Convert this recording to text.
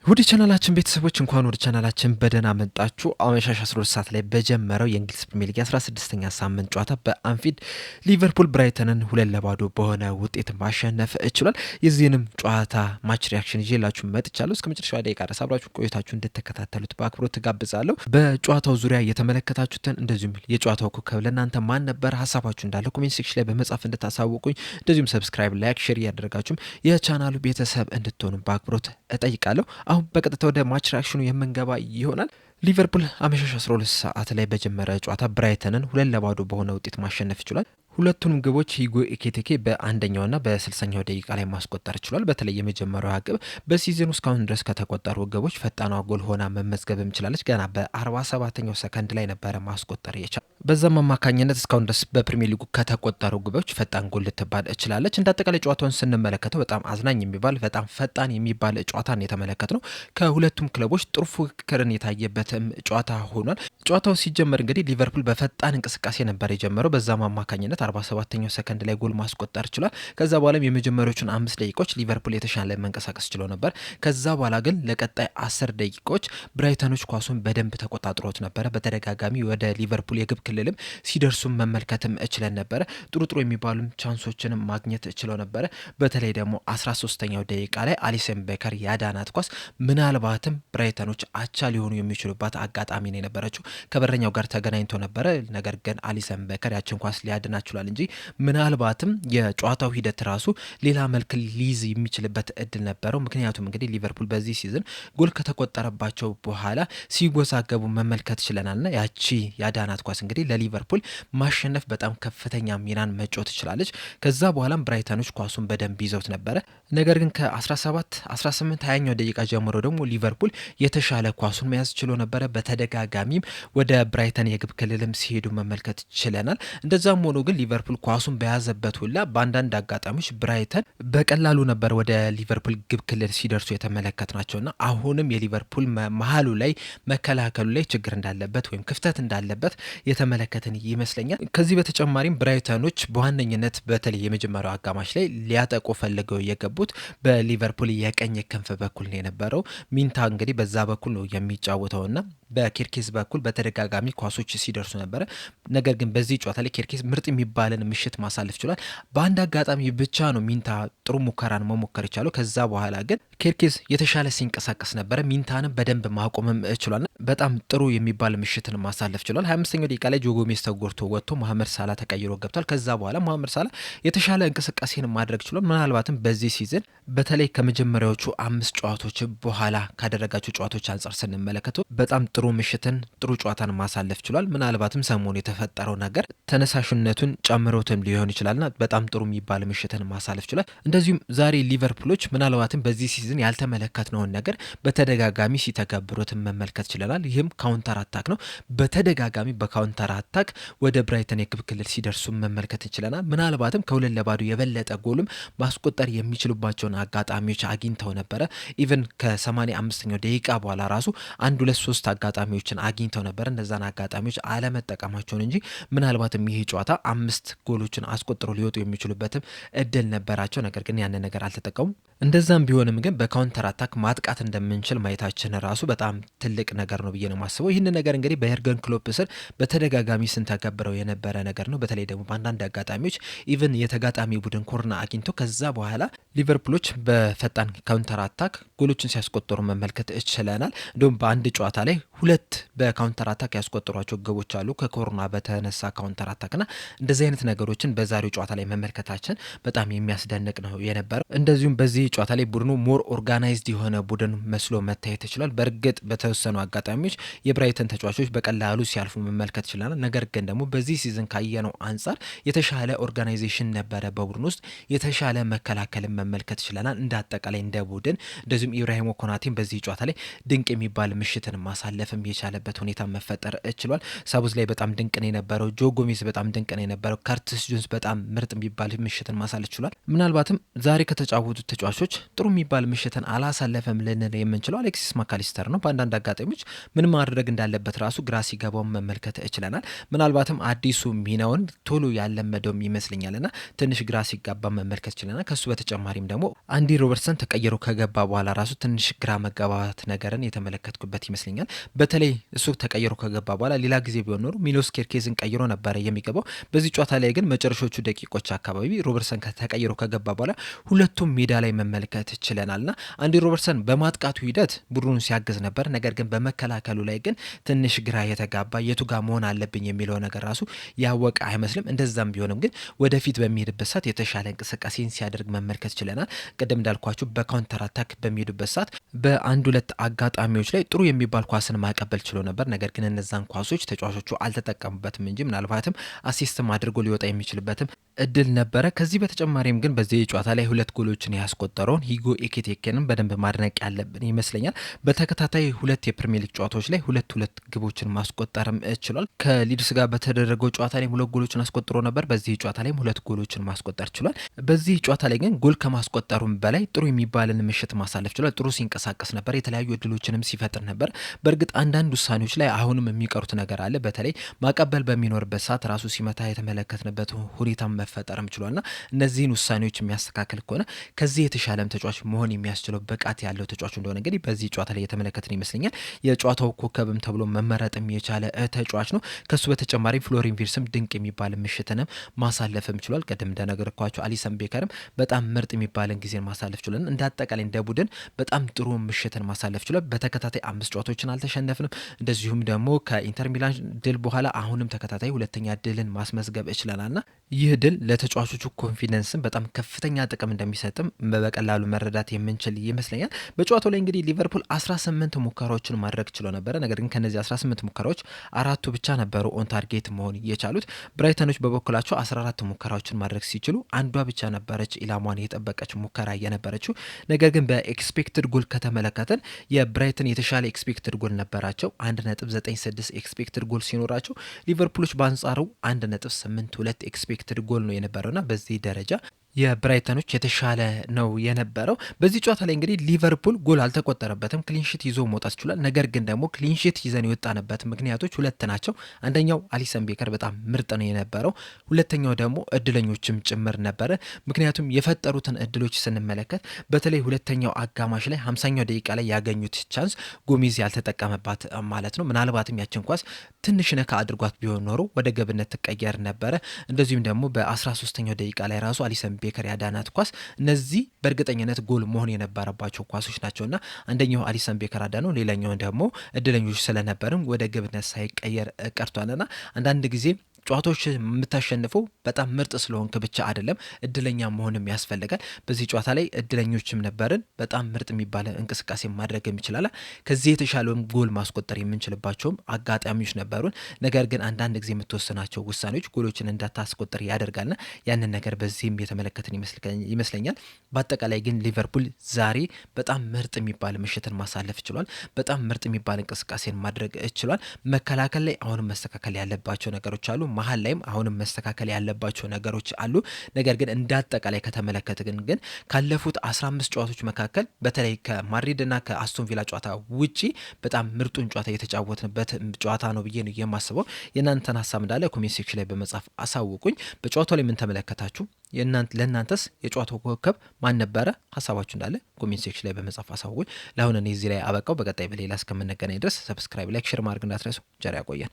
ወደ ቻናላችን ቤተሰቦች እንኳን ወደ ቻናላችን በደህና መጣችሁ። አመሻሽ 12 ሰዓት ላይ በጀመረው የእንግሊዝ ፕሪሚየር ሊግ 16ኛ ሳምንት ጨዋታ በአንፊልድ ሊቨርፑል ብራይተንን 2-0 በሆነ ውጤት ማሸነፍ ችሏል። የዚህንም ጨዋታ ማች ሪያክሽን ይዤላችሁ መጥቻለሁ። እስከ መጨረሻው ደቂቃ ድረስ አብራችሁ ቆይታችሁ እንድትከታተሉት በአክብሮት ትጋብዛለሁ። በጨዋታው ዙሪያ የተመለከታችሁትን እንደዚሁም የጨዋታው ኮከብ ለእናንተ ማን ነበር ሀሳባችሁ እንዳለ ኮሜንት ሴክሽን ላይ በመጻፍ እንድታሳውቁኝ፣ እንደዚሁም ሰብስክራይብ፣ ላይክ፣ ሼር እያደረጋችሁም የቻናሉ ቤተሰብ እንድትሆኑ በአክብሮት እጠይቃለሁ። አሁን በቀጥታ ወደ ማች ሪያክሽኑ የምንገባ ይሆናል። ሊቨርፑል አመሻሽ 12 ሰዓት ላይ በጀመረ ጨዋታ ብራይተንን 2-0 በሆነ ውጤት ማሸነፍ ይችላል። ሁለቱንም ግቦች ሂጎ ኤኪቲኬ በአንደኛውና በ60ኛው ደቂቃ ላይ ማስቆጠር ችሏል። በተለይ የመጀመሪያዋ ግብ በሲዝኑ እስካሁን ድረስ ከተቆጠሩ ግቦች ፈጣኗ ጎል ሆና መመዝገብም ችላለች። ገና በ47ኛው ሰከንድ ላይ ነበረ ማስቆጠር የቻለ። በዛም አማካኝነት እስካሁን ድረስ በፕሪሚየር ሊጉ ከተቆጠሩ ግቦች ፈጣን ጎል ልትባል ችላለች። እንደ አጠቃላይ ጨዋታውን ስንመለከተው በጣም አዝናኝ የሚባል በጣም ፈጣን የሚባል ጨዋታን የተመለከት ነው። ከሁለቱም ክለቦች ጥሩ ፉክክርን የታየበትም ጨዋታ ሆኗል። ጨዋታው ሲጀመር እንግዲህ ሊቨርፑል በፈጣን እንቅስቃሴ ነበር የጀመረው። በዛም አማካኝነት 47ኛው ሰከንድ ላይ ጎል ማስቆጠር ችሏል። ከዛ በኋላም የመጀመሪያዎቹን 5 ደቂቃዎች ሊቨርፑል የተሻለ መንቀሳቀስ ችሎ ነበር። ከዛ በኋላ ግን ለቀጣይ 10 ደቂቃዎች ብራይተኖች ኳሱን በደንብ ተቆጣጥሮት ነበረ። በተደጋጋሚ ወደ ሊቨርፑል የግብ ክልልም ሲደርሱም መመልከትም እችለን ነበረ። ጥሩ የሚባሉ ቻንሶችንም ማግኘት ችለው ነበረ። በተለይ ደግሞ 13ኛው ደቂቃ ላይ አሊሰን ቤከር ያዳናት ኳስ ምናልባትም ብራይተኖች አቻ ሊሆኑ የሚችሉባት አጋጣሚ ነው የነበረችው። ከበረኛው ጋር ተገናኝቶ ነበረ። ነገር ግን አሊሰን ቤከር ያችን ኳስ ሊያድና ችሏል እንጂ ምናልባትም የጨዋታው ሂደት ራሱ ሌላ መልክ ሊይዝ የሚችልበት እድል ነበረው። ምክንያቱም እንግዲህ ሊቨርፑል በዚህ ሲዝን ጎል ከተቆጠረባቸው በኋላ ሲወዛገቡ መመልከት ችለናልና ያቺ ያዳናት ኳስ እንግዲህ ለሊቨርፑል ማሸነፍ በጣም ከፍተኛ ሚናን መጫወት ትችላለች። ከዛ በኋላም ብራይተኖች ኳሱን በደንብ ይዘውት ነበረ። ነገር ግን ከ17 18 20ኛው ደቂቃ ጀምሮ ደግሞ ሊቨርፑል የተሻለ ኳሱን መያዝ ችሎ ነበረ። በተደጋጋሚም ወደ ብራይተን የግብ ክልልም ሲሄዱ መመልከት ችለናል። እንደዛም ሆኖ ግን ሊቨርፑል ኳሱን በያዘበት ሁላ በአንዳንድ አጋጣሚዎች ብራይተን በቀላሉ ነበር ወደ ሊቨርፑል ግብ ክልል ሲደርሱ የተመለከት ናቸውና አሁንም የሊቨርፑል መሀሉ ላይ መከላከሉ ላይ ችግር እንዳለበት ወይም ክፍተት እንዳለበት የተመለከትን ይመስለኛል። ከዚህ በተጨማሪም ብራይተኖች በዋነኝነት በተለይ የመጀመሪያው አጋማሽ ላይ ሊያጠቁ ፈልገው የገቡት በሊቨርፑል የቀኝ ክንፍ በኩል ነው የነበረው። ሚንታ እንግዲህ በዛ በኩል ነው የሚጫወተውና በኬርኬዝ በኩል በተደጋጋሚ ኳሶች ሲደርሱ ነበረ። ነገር ግን በዚህ ጨዋታ ላይ ኬርኬዝ ምርጥ የሚባልን ምሽት ማሳለፍ ችሏል። በአንድ አጋጣሚ ብቻ ነው ሚንታ ጥሩ ሙከራን መሞከር ይቻለው። ከዛ በኋላ ግን ኬርኬዝ የተሻለ ሲንቀሳቀስ ነበረ። ሚንታንም በደንብ ማቆምም ችሏል። በጣም ጥሩ የሚባል ምሽትን ማሳለፍ ችሏል። 25ኛው ደቂቃ ላይ ጆ ጎሜዝ ተጎድቶ ወጥቶ መሐመድ ሳላ ተቀይሮ ገብቷል። ከዛ በኋላ መሐመድ ሳላ የተሻለ እንቅስቃሴን ማድረግ ችሏል። ምናልባትም በዚህ ሲዝን በተለይ ከመጀመሪያዎቹ 5 ጨዋታዎች በኋላ ካደረጋቸው ጨዋታዎች አንጻር ስንመለከተው በጣም ጥሩ ምሽትን ጥሩ ጨዋታን ማሳለፍ ችሏል። ምናልባትም ሰሞኑ የተፈጠረው ነገር ተነሳሽነቱን ጨምሮትም ሊሆን ይችላልና በጣም ጥሩ የሚባል ምሽትን ማሳለፍ ችሏል። እንደዚሁም ዛሬ ሊቨርፑሎች ምናልባትም በዚህ ሲዝን ያልተመለከትነውን ነገር በተደጋጋሚ ሲተገብሩትም መመልከት ችለናል። ይህም ካውንተር አታክ ነው። በተደጋጋሚ በካውንተር አታክ ወደ ብራይተን የግብ ክልል ሲደርሱ መመልከት ይችለናል። ምናልባትም ከ2-0 የበለጠ ጎልም ማስቆጠር የሚችሉባቸውን አጋጣሚዎች አግኝተው ነበረ። ኢቨን ከ85ኛው ደቂቃ በኋላ ራሱ 1-2-3 አጋጣሚዎችን አግኝተው ነበር። እነዛን አጋጣሚዎች አለመጠቀማቸውን እንጂ ምናልባትም ይሄ ጨዋታ 5 ጎሎችን አስቆጥሮ ሊወጡ የሚችሉበትም እድል ነበራቸው። ነገር ግን ያንን ነገር አልተጠቀሙም። እንደዛም ቢሆንም ግን በካውንተር አታክ ማጥቃት እንደምንችል ማየታችን ራሱ በጣም ትልቅ ነገር ነው ብዬ ነው የማስበው። ይህን ነገር እንግዲህ በኤርገን ክሎፕ ስር በተደጋጋሚ ስንተገብረው የነበረ ነገር ነው። በተለይ ደግሞ በአንዳንድ አጋጣሚዎች ኢቨን የተጋጣሚ ቡድን ኮርና አግኝቶ ከዛ በኋላ ሊቨርፑሎች በፈጣን ካውንተር አታክ ጎሎችን ሲያስቆጥሩ መመልከት ችለናል። እንዲሁም በአንድ ጨዋታ ላይ 2 በካውንተር አታክ ያስቆጠሯቸው ግቦች አሉ ከኮርና በተነሳ ካውንተር አታክና እንደዚህ አይነት ነገሮችን በዛሬው ጨዋታ ላይ መመልከታችን በጣም የሚያስደንቅ ነው የነበረው። እንደዚሁም በዚህ ጨዋታ ላይ ቡድኑ ሞር ኦርጋናይዝድ የሆነ ቡድን መስሎ መታየት ይችላል። በእርግጥ በተወሰኑ አጋጣሚዎች የብራይተን ተጫዋቾች በቀላሉ ሲያልፉ መመልከት ይችላል። ነገር ግን ደግሞ በዚህ ሲዝን ካየነው አንጻር የተሻለ ኦርጋናይዜሽን ነበረ በቡድን ውስጥ የተሻለ መከላከልን መመልከት ይችላል። እንደ አጠቃላይ እንደ ቡድን እንደዚሁም ኢብራሂሞ ኮናቴም በዚህ ጨዋታ ላይ ድንቅ የሚባል ምሽትን ማሳለፍ ማሳለፍም የቻለበት ሁኔታ መፈጠር ችሏል። ሳቡዝ ላይ በጣም ድንቅ ነው የነበረው። ጆ ጎሜዝ በጣም ድንቅ ነው የነበረው። ካርቲስ ጆንስ በጣም ምርጥ የሚባል ምሽትን ማሳለፍ ችሏል። ምናልባትም ዛሬ ከተጫወቱት ተጫዋቾች ጥሩ የሚባል ምሽትን አላሳለፈም ልንል የምንችለው አሌክሲስ ማካሊስተር ነው። በአንዳንድ አጋጣሚዎች ምን ማድረግ እንዳለበት ራሱ ግራ ሲገባውን መመልከት እችለናል። ምናልባትም አዲሱ ሚናውን ቶሎ ያለመደውም ይመስለኛልና ትንሽ ግራ ሲጋባ መመልከት ችለናል። ከሱ በተጨማሪም ደግሞ አንዲ ሮበርትሰን ተቀይሮ ከገባ በኋላ ራሱ ትንሽ ግራ መጋባት ነገርን የተመለከትኩበት ይመስለኛል። በተለይ እሱ ተቀይሮ ከገባ በኋላ ሌላ ጊዜ ቢሆን ኖሮ ሚሎስ ኬርኬዝን ቀይሮ ነበረ የሚገባው። በዚህ ጨዋታ ላይ ግን መጨረሻዎቹ ደቂቆች አካባቢ ሮበርትሰን ተቀይሮ ከገባ በኋላ ሁለቱም ሜዳ ላይ መመልከት ችለናልና አንዲ ሮበርትሰን በማጥቃቱ ሂደት ቡድኑን ሲያግዝ ነበር። ነገር ግን በመከላከሉ ላይ ግን ትንሽ ግራ የተጋባ የቱ ጋር መሆን አለብኝ የሚለው ነገር ራሱ ያወቀ አይመስልም። እንደዛም ቢሆንም ግን ወደፊት በሚሄድበት ሰዓት የተሻለ እንቅስቃሴን ሲያደርግ መመልከት ችለናል። ቅድም እንዳልኳችሁ በካውንተር አታክ በሚሄዱበት ሰዓት በአንድ ሁለት አጋጣሚዎች ላይ ጥሩ የሚባል ኳስን ማቀበል ችሎ ነበር። ነገር ግን እነዛን ኳሶች ተጫዋቾቹ አልተጠቀሙበትም እንጂ ምናልባትም አሲስትም አድርጎ ሊወጣ የሚችልበትም እድል ነበረ። ከዚህ በተጨማሪም ግን በዚህ ጨዋታ ላይ ሁለት ጎሎችን ያስቆጠረውን ሂጎ ኤኪቲኬንም በደንብ ማድነቅ ያለብን ይመስለኛል። በተከታታይ ሁለት የፕሪሚየር ሊግ ጨዋታዎች ላይ ሁለት ግቦችን ማስቆጠርም ችሏል። ከሊድስ ጋር በተደረገው ጨዋታ ላይ ሁለት ጎሎችን አስቆጥሮ ነበር። በዚህ ጨዋታ ላይም ሁለት ጎሎችን ማስቆጠር ችሏል። በዚህ ጨዋታ ላይ ግን ጎል ከማስቆጠሩም በላይ ጥሩ የሚባልን ምሽት ማሳለፍ ችሏል። ጥሩ ሲንቀሳቀስ ነበር። የተለያዩ እድሎችንም ሲፈጥር ነበር። በእርግጥ አንዳንድ ውሳኔዎች ላይ አሁንም የሚቀሩት ነገር አለ። በተለይ ማቀበል በሚኖርበት ሰዓት ራሱ ሲመታ የተመለከትንበት ሁኔታ መፈጠርም ችሏልና እነዚህን ውሳኔዎች የሚያስተካክል ከሆነ ከዚህ የተሻለም ተጫዋች መሆን የሚያስችለው ብቃት ያለው ተጫዋች እንደሆነ እንግዲህ በዚህ ጨዋታ ላይ የተመለከትን ይመስለኛል። የጨዋታው ኮከብም ተብሎ መመረጥም የቻለ ተጫዋች ነው። ከሱ በተጨማሪ ፍሎሪን ቪርስም ድንቅ የሚባል ምሽትንም ማሳለፍም ችሏል። ቀደም እንደነገርኳቸው አሊሰን ቤከርም በጣም ምርጥ የሚባልን ጊዜን ማሳለፍ ችሏል። እንደ አጠቃላይ እንደ ቡድን በጣም ጥሩ ምሽትን ማሳለፍ ችሏል። በተከታታይ 5 ጨዋታዎችን አልተሸነፍንም። እንደዚሁም ደግሞ ከኢንተር ሚላን ድል በኋላ አሁንም ተከታታይ ሁለተኛ ድልን ማስመዝገብ እችለናልና ይህ ድል ለተጫዋቾቹ ኮንፊደንስም በጣም ከፍተኛ ጥቅም እንደሚሰጥም በቀላሉ መረዳት የምንችል ይመስለኛል። በጨዋታው ላይ እንግዲህ ሊቨርፑል 18 ሙከራዎችን ማድረግ ችሎ ነበረ። ነገር ግን ከነዚህ 18 ሙከራዎች 4ቱ ብቻ ነበሩ ኦን ታርጌት መሆን የቻሉት። ብራይተኖች በበኩላቸው 14 ሙከራዎችን ማድረግ ሲችሉ አንዷ ብቻ ነበረች ኢላማን የጠበቀች ሙከራ የነበረችው። ነገር ግን በኤክስፔክትድ ጎል ከተመለከተን የብራይተን የተሻለ ኤክስፔክትድ ጎል ነበራቸው 1.96 ኤክስፔክትድ ጎል ሲኖራቸው፣ ሊቨርፑሎች በአንጻሩ 1.82 ኤክስፔክትድ ጎል ነው የነበረውና በዚህ ደረጃ የብራይተኖች የተሻለ ነው የነበረው። በዚህ ጨዋታ ላይ እንግዲህ ሊቨርፑል ጎል አልተቆጠረበትም፣ ክሊንሺት ይዞ መውጣት ችሏል። ነገር ግን ደግሞ ክሊንሺት ይዘን የወጣንበት ምክንያቶች ሁለት ናቸው። አንደኛው አሊሰን ቤከር በጣም ምርጥ ነው የነበረው፣ ሁለተኛው ደግሞ እድለኞችም ጭምር ነበረ። ምክንያቱም የፈጠሩትን እድሎች ስንመለከት በተለይ ሁለተኛው አጋማሽ ላይ 50ኛው ደቂቃ ላይ ያገኙት ቻንስ ጎሜዝ ያልተጠቀመባት ማለት ነው። ምናልባትም ያችን ኳስ ትንሽ ነካ አድርጓት ቢሆን ኖሮ ወደ ገብነት ትቀየር ነበረ። እንደዚሁም ደግሞ በ13ኛው ደቂቃ ላይ ራሱ አሊሰን ቤከር ያዳናት ኳስ፣ እነዚህ በእርግጠኝነት ጎል መሆን የነበረባቸው ኳሶች ናቸውና አንደኛው አሊሰን ቤከር አዳነው፣ ሌላኛው ደግሞ እድለኞች ስለነበርም ወደ ግብነት ሳይቀየር ቀርቷልና አንዳንድ ጊዜ ጨዋታዎች የምታሸንፈው በጣም ምርጥ ስለሆንክ ብቻ አይደለም፣ እድለኛ መሆንም ያስፈልጋል። በዚህ ጨዋታ ላይ እድለኞችም ነበርን። በጣም ምርጥ የሚባለ እንቅስቃሴ ማድረግ የሚችላል። ከዚህ የተሻለውም ጎል ማስቆጠር የምንችልባቸውም አጋጣሚዎች ነበሩን። ነገር ግን አንዳንድ ጊዜ የምትወስናቸው ውሳኔዎች ጎሎችን እንዳታስቆጥር ያደርጋልና ያንን ነገር በዚህም የተመለከትን ይመስለኛል። በአጠቃላይ ግን ሊቨርፑል ዛሬ በጣም ምርጥ የሚባል ምሽትን ማሳለፍ ችሏል። በጣም ምርጥ የሚባል እንቅስቃሴን ማድረግ ችሏል። መከላከል ላይ አሁንም መስተካከል ያለባቸው ነገሮች አሉ። መሀል ላይም አሁንም መስተካከል ያለባቸው ነገሮች አሉ። ነገር ግን እንዳጠቃላይ ከተመለከትን ግን ካለፉት 15 ጨዋታዎች መካከል በተለይ ከማድሪድ እና ከአስቶን ቪላ ጨዋታ ውጪ በጣም ምርጡን ጨዋታ የተጫወትንበት ጨዋታ ነው ብዬ ነው የማስበው። የእናንተን ሀሳብ እንዳለ ኮሜንት ሴክሽን ላይ በመጻፍ አሳውቁኝ። በጨዋታው ላይ ምን ተመለከታችሁ? ለእናንተስ የጨዋታው ኮከብ ማን ነበረ? ሀሳባችሁ እንዳለ ኮሜንት ሴክሽን ላይ በመጻፍ አሳውቁኝ። ለአሁን እኔ እዚህ ላይ አበቃው። በቀጣይ በሌላ እስከምንገናኝ ድረስ ሰብስክራይብ፣ ላይክ፣ ሼር ማድረግ እንዳትረሱ። ጀር ያቆየን።